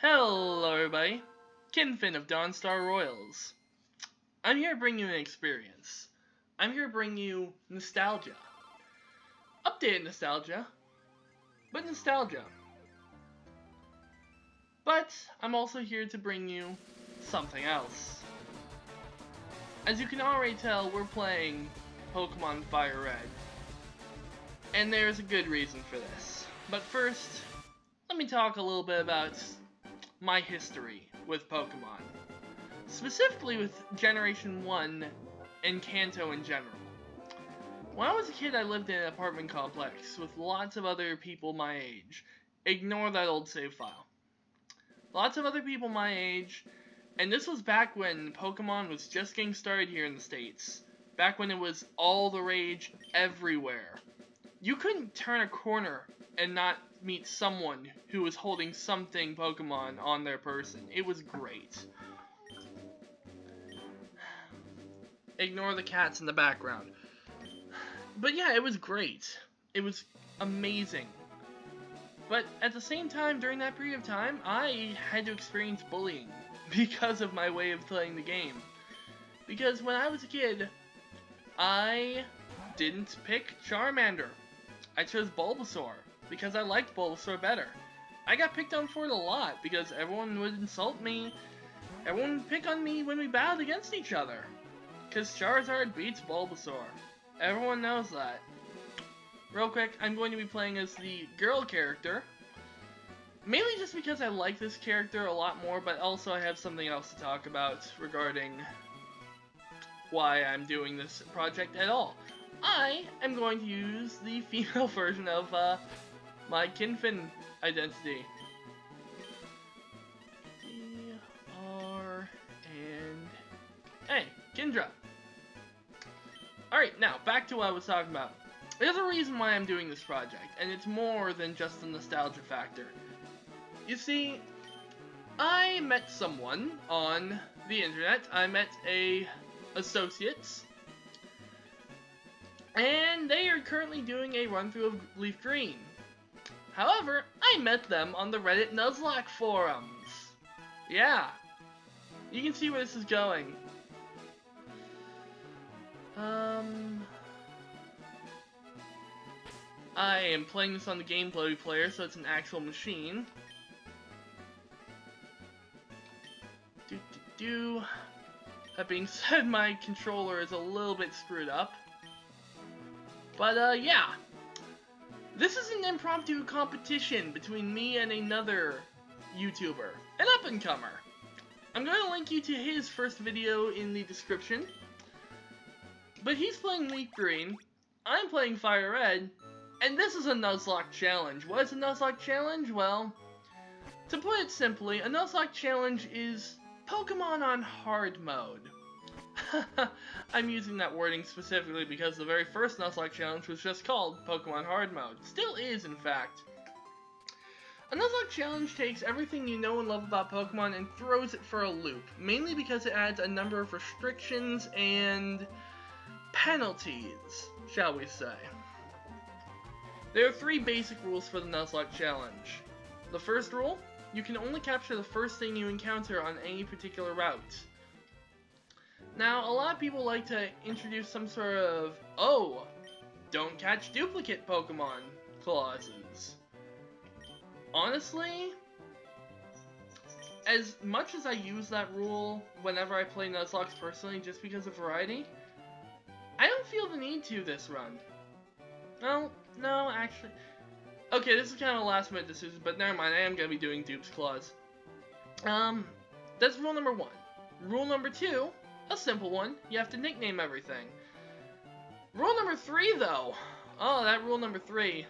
Hello everybody, Kinfin of Dawnstar Royals. I'm here to bring you an experience. I'm here to bring you nostalgia. Updated nostalgia, but nostalgia. But I'm also here to bring you something else. As you can already tell, we're playing Pokemon Fire Red. And there's a good reason for this. But first, let me talk a little bit about my history with Pokemon. Specifically with Generation 1 and Kanto in general. When I was a kid, I lived in an apartment complex with lots of other people my age. Ignore that old save file. Lots of other people my age, and this was back when Pokemon was just getting started here in the States. Back when it was all the rage everywhere. You couldn't turn a corner and not meet someone who was holding something Pokemon on their person. It was great. Ignore the cats in the background. But yeah, it was great. It was amazing. But at the same time, during that period of time, I had to experience bullying because of my way of playing the game. Because when I was a kid, I didn't pick Charmander. I chose Bulbasaur because I liked Bulbasaur better. I got picked on for it a lot because everyone would insult me. Everyone would pick on me when we battled against each other. Because Charizard beats Bulbasaur. Everyone knows that. Real quick, I'm going to be playing as the girl character. Mainly just because I like this character a lot more, but also I have something else to talk about regarding why I'm doing this project at all. I am going to use the female version of my Kinfin identity. Hey, Kindra. Alright, now, back to what I was talking about. There's a reason why I'm doing this project, and it's more than just the nostalgia factor. You see, I met someone on the internet. I met a associate, and they are currently doing a run-through of Leaf Green. However, I met them on the Red Nuzlocke forums. Yeah, you can see where this is going. I am playing this on the Game Boy player, so it's an actual machine. That being said, my controller is a little bit screwed up. But, yeah. This is an impromptu competition between me and another YouTuber, an up-and-comer. I'm going to link you to his first video in the description. But he's playing Leaf Green, I'm playing Fire Red, and this is a Nuzlocke challenge. What is a Nuzlocke challenge? Well, to put it simply, a Nuzlocke challenge is Pokemon on hard mode. I'm using that wording specifically because the very first Nuzlocke challenge was just called Pokemon Hard Mode. Still is, in fact. A Nuzlocke challenge takes everything you know and love about Pokemon and throws it for a loop, mainly because it adds a number of restrictions and penalties, shall we say. There are 3 basic rules for the Nuzlocke challenge. The first rule, you can only capture the first thing you encounter on any particular route. Now, a lot of people like to introduce some sort of, oh, don't catch duplicate Pokemon clauses. Honestly, as much as I use that rule whenever I play Nuzlocke personally just because of variety, I don't feel the need to this run. No, actually. Okay, this is kind of a last minute decision, but never mind, I am going to be doing Dupes Clause. That's rule number 1. Rule number 2, a simple one, you have to nickname everything. Rule number 3, though. Oh, that rule number 3.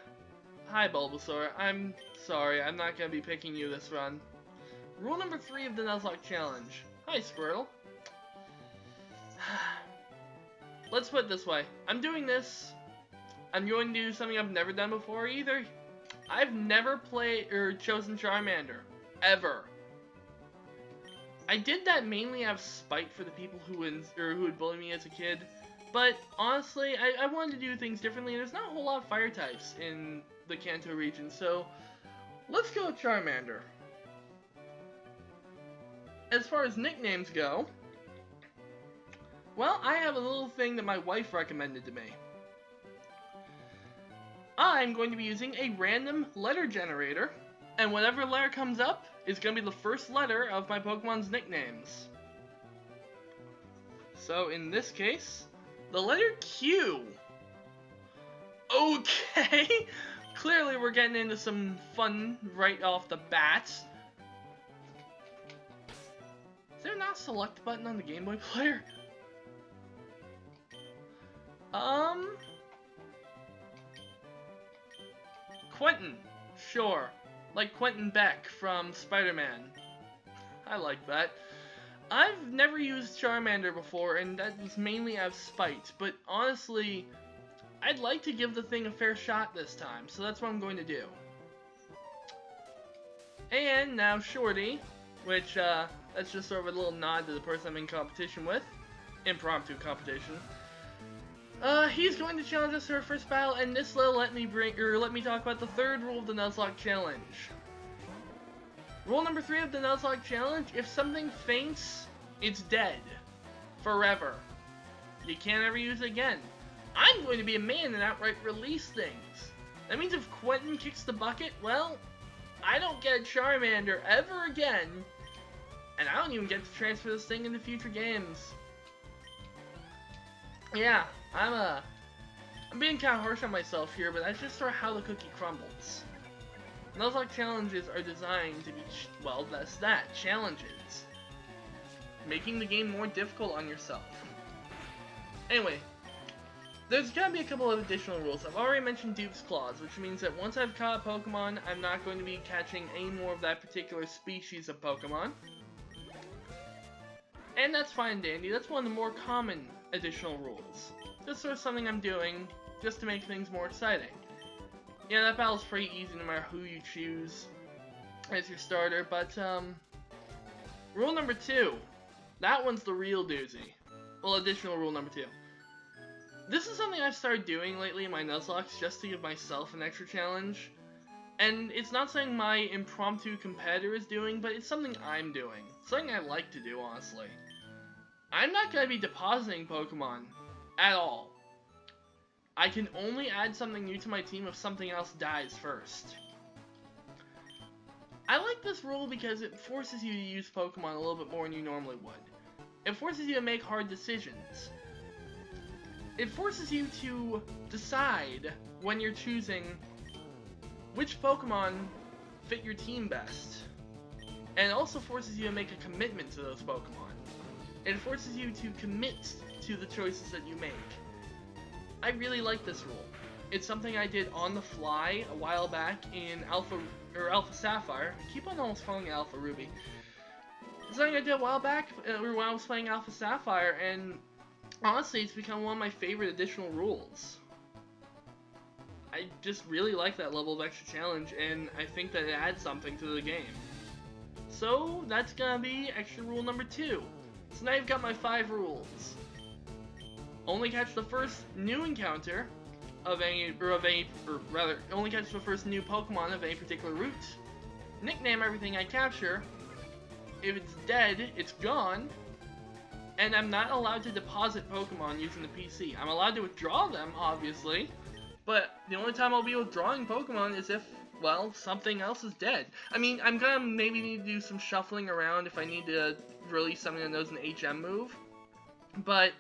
Hi, Bulbasaur. I'm sorry, I'm not going to be picking you this run. Rule number 3 of the Nuzlocke challenge. Hi, Squirtle. Let's put it this way. I'm doing this. I'm going to do something I've never done before either. I've never played or chosen Charmander. Ever. I did that mainly out of spite for the people who would bully me as a kid. But honestly, I wanted to do things differently. There's not a whole lot of fire types in the Kanto region, so let's go with Charmander. as far as nicknames go, well, I have a little thing that my wife recommended to me. I'm going to be using a random letter generator, and whatever letter comes up is going to be the first letter of my Pokemon's nicknames. So in this case, the letter Q. Okay, clearly we're getting into some fun right off the bat. Is there not a select button on the Game Boy player? Quentin, sure. Like Quentin Beck from Spider-Man. I like that. I've never used Charmander before, and that is mainly out of spite, but honestly, I'd like to give the thing a fair shot this time, so that's what I'm going to do. And now Shorty, which, that's just sort of a little nod to the person I'm in competition with. Impromptu competition. He's going to challenge us to our first battle, and this will let me talk about the third rule of the Nuzlocke challenge. Rule number 3 of the Nuzlocke challenge: if something faints, it's dead. Forever. You can't ever use it again. I'm going to be a man and outright release things. That means if Quentin kicks the bucket, well, I don't get a Charmander ever again, and I don't even get to transfer this thing into future games. Yeah, I'm being kind of harsh on myself here, but that's just sort of how the cookie crumbles. Nuzlocke challenges are designed to be, well, that's that, challenges. Making the game more difficult on yourself. Anyway, there's gonna be a couple of additional rules. I've already mentioned Duke's Claws, which means that once I've caught a Pokemon, I'm not going to be catching any more of that particular species of Pokemon. And that's fine and dandy. That's one of the more common additional rules. Just sort of something I'm doing just to make things more exciting. Yeah, that battle's pretty easy no matter who you choose as your starter, but rule number 2, that one's the real doozy. Well, additional rule number 2. This is something I've started doing lately in my Nuzlocks just to give myself an extra challenge. And it's not something my impromptu competitor is doing, but it's something I'm doing. Something I like to do, honestly. I'm not going to be depositing Pokemon at all. I can only add something new to my team if something else dies first. I like this rule because it forces you to use Pokemon a little bit more than you normally would. It forces you to make hard decisions. It forces you to decide when you're choosing which Pokemon fit your team best. And it also forces you to make a commitment to those Pokemon. It forces you to commit to the choices that you make. I really like this rule. It's something I did on the fly a while back in Alpha Sapphire. I keep on almost calling it Alpha Ruby. It's something I did a while back when I was playing Alpha Sapphire, and honestly, it's become one of my favorite additional rules. I just really like that level of extra challenge, and I think that it adds something to the game. So that's gonna be extra rule number 2. So now you've got my 5 rules. Only catch the first new encounter of only catch the first new Pokemon of any particular route. Nickname everything I capture. If it's dead, it's gone. And I'm not allowed to deposit Pokemon using the PC. I'm allowed to withdraw them, obviously, but the only time I'll be withdrawing Pokemon is if, well, something else is dead. I mean, I'm gonna maybe need to do some shuffling around if I need to release something that knows an HM move, but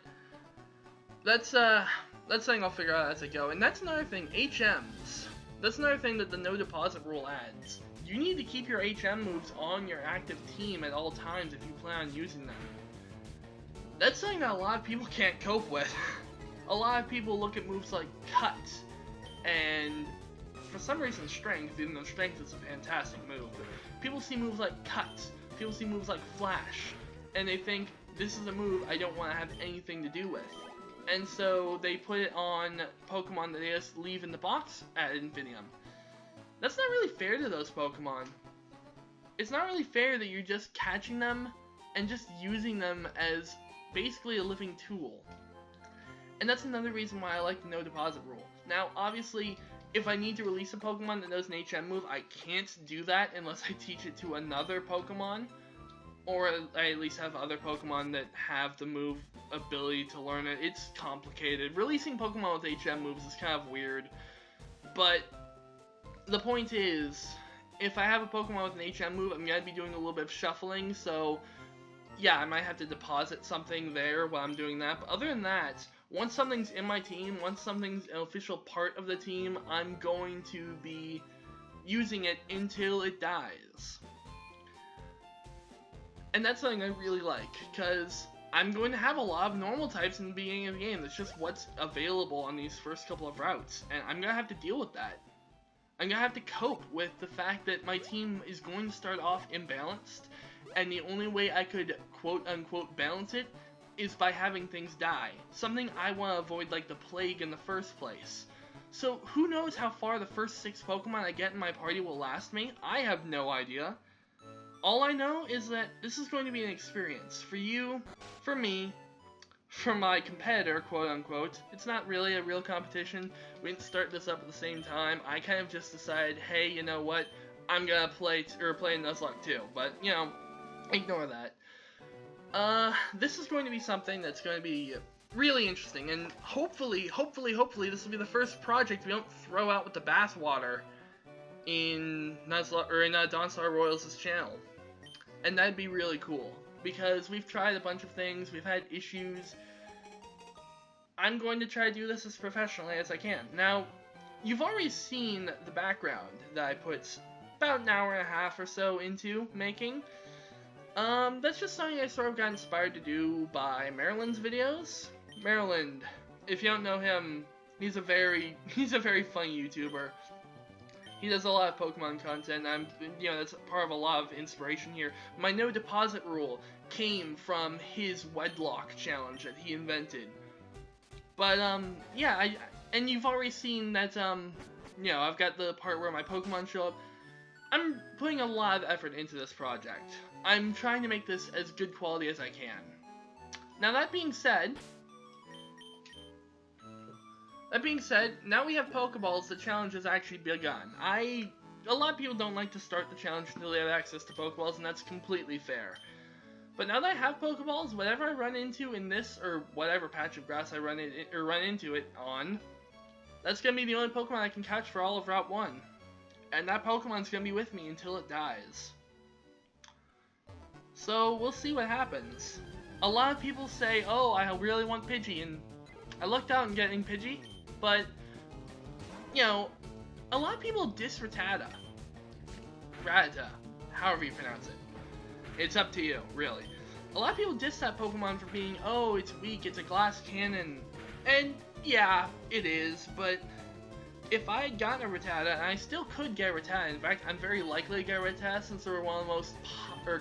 that's something I'll figure out as I go. And that's another thing, HMs. That's another thing that the no deposit rule adds. You need to keep your HM moves on your active team at all times if you plan on using them. That's something that a lot of people can't cope with. A lot of people look at moves like Cut, and for some reason Strength, even though Strength is a fantastic move, people see moves like Cut, people see moves like Flash, and they think, this is a move I don't want to have anything to do with. And so they put it on Pokemon that they just leave in the box ad infinitum. That's not really fair to those Pokemon. It's not really fair that you're just catching them and just using them as basically a living tool. And that's another reason why I like the no deposit rule. Now, obviously, if I need to release a Pokemon that knows an HM move, I can't do that unless I teach it to another Pokemon. or I at least have other Pokemon that have the move ability to learn it. It's complicated. Releasing Pokemon with HM moves is kind of weird, but the point is, if I have a Pokemon with an HM move, I'm going to be doing a little bit of shuffling, so yeah, I might have to deposit something there while I'm doing that. But other than that, once something's in my team, once something's an official part of the team, I'm going to be using it until it dies. And that's something I really like, because I'm going to have a lot of normal types in the beginning of the game. That's just what's available on these first couple of routes, and I'm going to have to deal with that. I'm going to have to cope with the fact that my team is going to start off imbalanced, and the only way I could quote-unquote balance it is by having things die. Something I want to avoid like the plague in the first place. So who knows how far the first 6 Pokemon I get in my party will last me? I have no idea. All I know is that this is going to be an experience. For you, for me, for my competitor, quote-unquote. It's not really a real competition. We didn't start this up at the same time. I kind of just decided, hey, you know what? I'm gonna play Nuzlocke too. But, you know, ignore that. This is going to be something that's going to be really interesting, and hopefully this will be the first project we don't throw out with the bathwater in Nuzlocke, or in Dawnstar Royals' channel. And that'd be really cool, because we've tried a bunch of things, we've had issues. I'm going to try to do this as professionally as I can. Now, you've already seen the background that I put about an hour and a half or so into making. That's just something I sort of got inspired to do by Maryland's videos. Maryland, if you don't know him, he's a very funny YouTuber. He does a lot of Pokemon content, and that's part of a lot of inspiration here. My no deposit rule came from his wedlock challenge that he invented. But, yeah, and you've already seen that, I've got the part where my Pokemon show up. I'm putting a lot of effort into this project. I'm trying to make this as good quality as I can. Now, that being said, now we have Pokeballs, the challenge has actually begun. A lot of people don't like to start the challenge until they have access to Pokeballs, and that's completely fair. But now that I have Pokeballs, whatever I run into in this, or whatever patch of grass I run into it on, that's going to be the only Pokemon I can catch for all of Route 1. And that Pokemon's going to be with me until it dies. So, we'll see what happens. A lot of people say, oh, I really want Pidgey, and I lucked out in getting Pidgey. But, a lot of people diss Rattata. Rattata, however you pronounce it. It's up to you, really. A lot of people diss that Pokemon for being, oh, it's weak, it's a glass cannon. And, yeah, it is, but if I had gotten a Rattata, and I still could get a Rattata, in fact, I'm very likely to get a Rattata since they're one of the most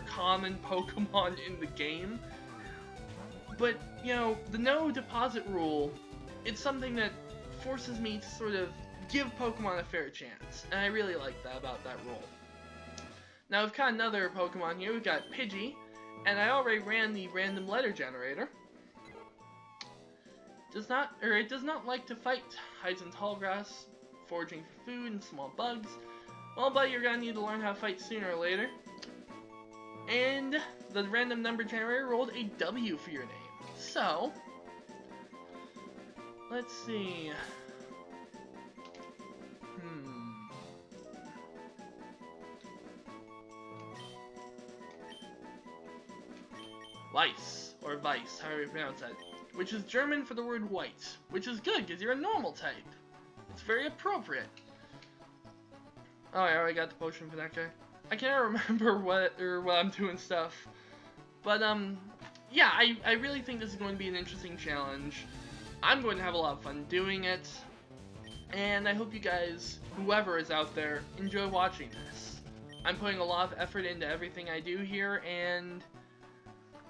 common Pokemon in the game. But, the no deposit rule, it's something that forces me to sort of give Pokemon a fair chance, and I really like that about that rule. Now we've got another Pokemon here, we've got Pidgey, and I already ran the random letter generator. It does not like to fight, hides in tall grass, foraging for food and small bugs. Well, but you're gonna need to learn how to fight sooner or later. And the random number generator rolled a W for your name. So, let's see. Weiss, or Weiss, however you pronounce that. Which is German for the word white. Which is good, because you're a normal type. It's very appropriate. Oh, I already got the potion for that guy. I can't remember what I'm doing stuff. But, yeah, I really think this is going to be an interesting challenge. I'm going to have a lot of fun doing it. And I hope you guys, whoever is out there, enjoy watching this. I'm putting a lot of effort into everything I do here, and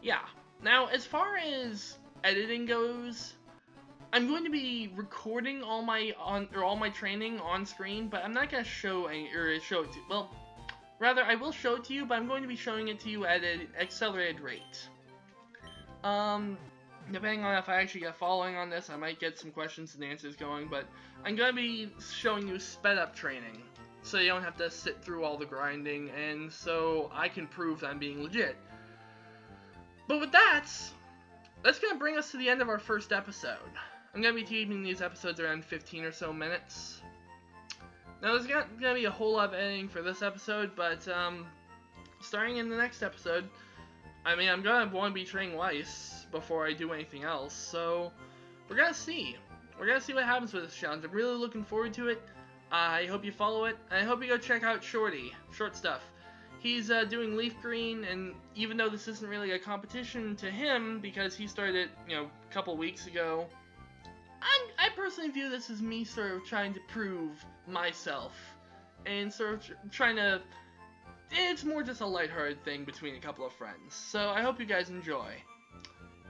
yeah. Now, as far as editing goes, I'm going to be recording all my training on screen, but I'm not going to show it to you. Well, rather, I will show it to you, but I'm going to be showing it to you at an accelerated rate. Depending on if I actually get following on this, I might get some questions and answers going, but I'm going to be showing you sped up training, so you don't have to sit through all the grinding, and so I can prove that I'm being legit. But with that, that's going to bring us to the end of our first episode. I'm going to be keeping these episodes around 15 or so minutes. Now, there's going to be a whole lot of editing for this episode, but starting in the next episode, I mean, I'm going to want to be training Weiss before I do anything else, so we're going to see. We're going to see what happens with this challenge. I'm really looking forward to it. I hope you follow it, and I hope you go check out Shorty, Short Stuff. He's doing Leaf Green, and even though this isn't really a competition to him, because he started, a couple weeks ago, I personally view this as me sort of trying to prove myself, and sort of trying to, it's more just a lighthearted thing between a couple of friends. So I hope you guys enjoy.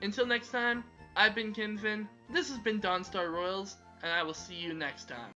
Until next time, I've been Kinfin, this has been Dawnstar Royals, and I will see you next time.